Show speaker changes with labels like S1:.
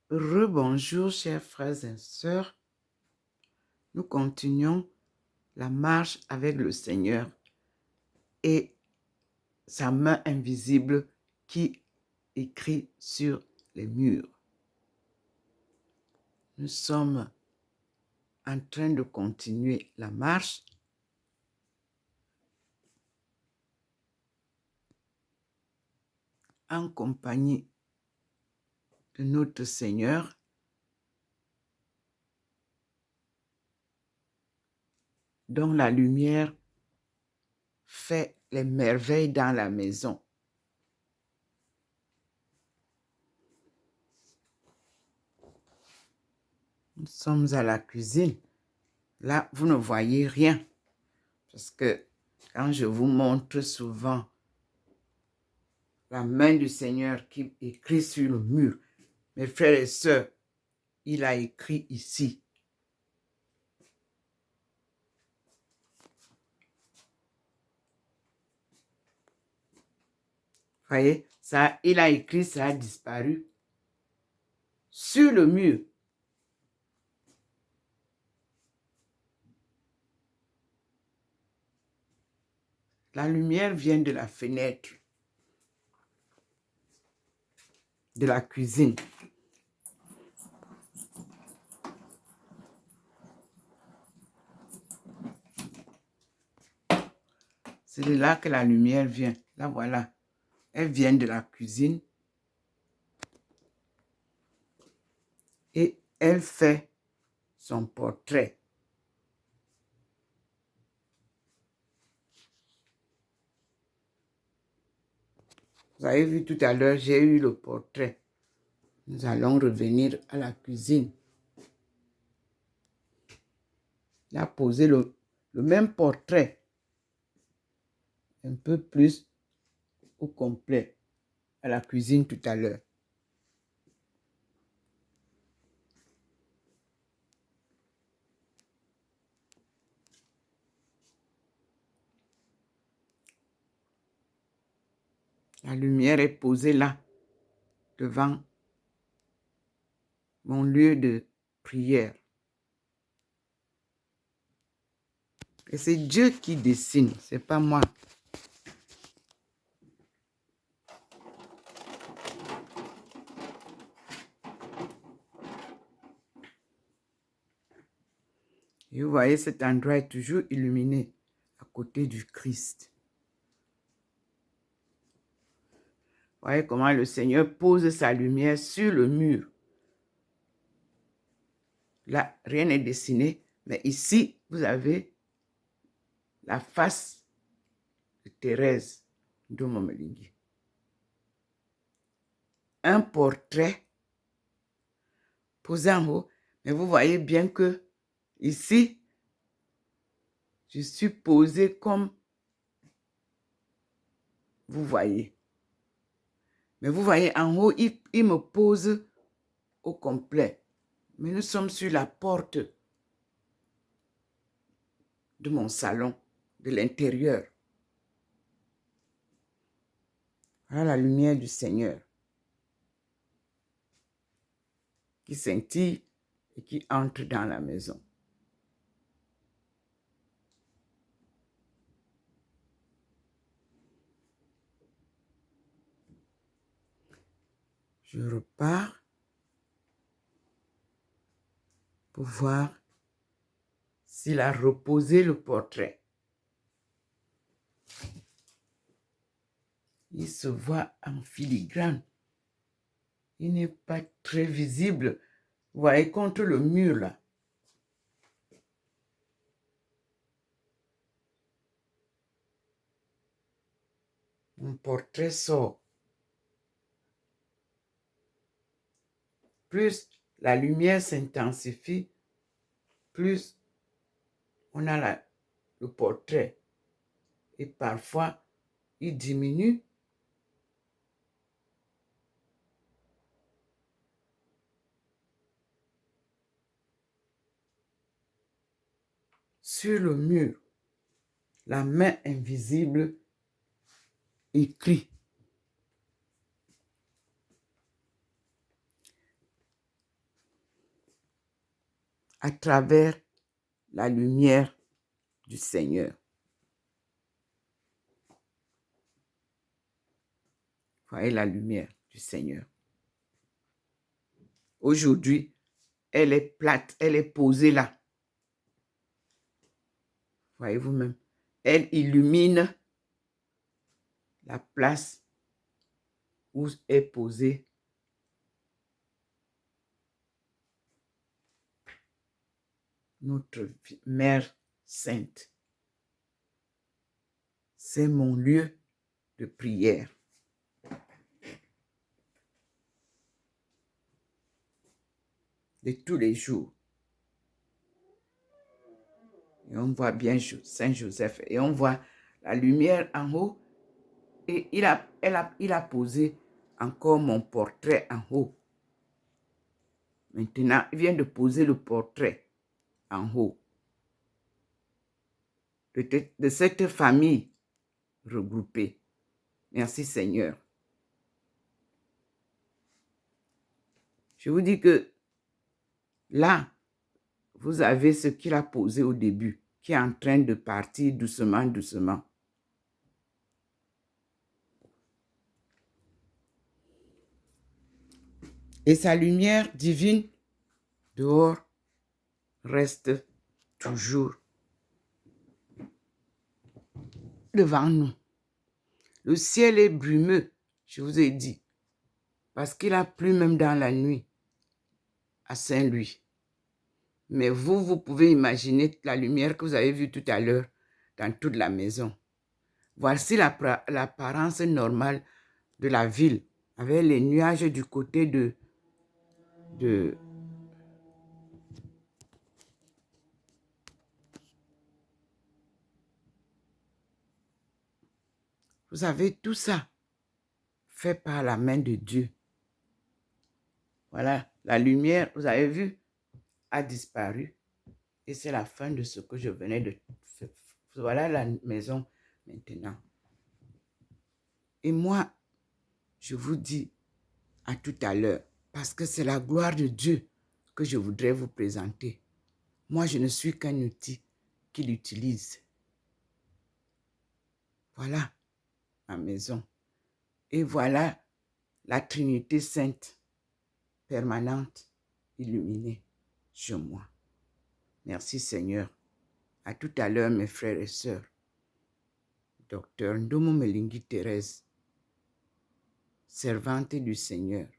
S1: Rebonjour, chers frères et sœurs. Nous continuons la marche avec le Seigneur et sa main invisible qui écrit sur les murs. Nous sommes en train de continuer la marche en compagnie de notre Seigneur dont la lumière fait les merveilles dans la maison. Nous sommes à la cuisine. Là, vous ne voyez rien parce que quand je vous montre souvent la main du Seigneur qui écrit sur le mur, mes frères et sœurs, il a écrit ici. Voyez, ça, il a écrit, ça a disparu. Sur le mur. La lumière vient de la fenêtre, de la cuisine. C'est de là que la lumière vient. Là, voilà. Elle vient de la cuisine. Et elle fait son portrait. Vous avez vu tout à l'heure, j'ai eu le portrait. Nous allons revenir à la cuisine. Il a posé le même portrait. Un peu plus au complet à la cuisine tout à l'heure. La lumière est posée là, devant mon lieu de prière. Et c'est Dieu qui dessine, c'est pas moi. Et vous voyez, cet endroit est toujours illuminé à côté du Christ. Vous voyez comment le Seigneur pose sa lumière sur le mur. Là, rien n'est dessiné, mais ici, vous avez la face de Thérèse de Momelingui. Un portrait posé en haut, mais vous voyez bien que ici, je suis posé comme vous voyez. Mais vous voyez, en haut, il me pose au complet. Mais nous sommes sur la porte de mon salon, de l'intérieur. Voilà la lumière du Seigneur qui scintille et qui entre dans la maison. Je repars pour voir s'il a reposé le portrait. Il se voit en filigrane. Il n'est pas très visible. Vous voyez, contre le mur là. Mon portrait sort. Plus la lumière s'intensifie, plus on a le portrait. Et parfois, il diminue. Sur le mur, la main invisible écrit. à travers la lumière du Seigneur. Voyez la lumière du Seigneur. Aujourd'hui, elle est plate, elle est posée là. Voyez vous-même. Elle illumine la place où est posée notre Mère Sainte. C'est mon lieu de prière. De tous les jours. Et on voit bien Saint Joseph. Et on voit la lumière en haut. Et il a posé encore mon portrait en haut. Maintenant, il vient de poser le portrait en haut de cette famille regroupée. Merci Seigneur. Je vous dis que là, vous avez ce qu'il a posé au début, qui est en train de partir doucement, doucement. Et sa lumière divine dehors reste toujours devant nous. Le ciel est brumeux, je vous ai dit, parce qu'il a plu même dans la nuit à Saint-Louis. Mais vous pouvez imaginer la lumière que vous avez vue tout à l'heure dans toute la maison. Voici l'apparence normale de la ville, avec les nuages du côté de Vous avez tout ça fait par la main de Dieu. Voilà, la lumière, vous avez vu, a disparu. Et c'est la fin de ce que je venais de faire. Voilà la maison maintenant. Et moi, je vous dis à tout à l'heure, parce que c'est la gloire de Dieu que je voudrais vous présenter. Moi, je ne suis qu'un outil qu'il utilise. Voilà ma maison. Et voilà la Trinité sainte, permanente, illuminée sur moi. Merci Seigneur. À tout à l'heure, mes frères et sœurs. Docteur Ndomo Melingi Thérèse, servante du Seigneur.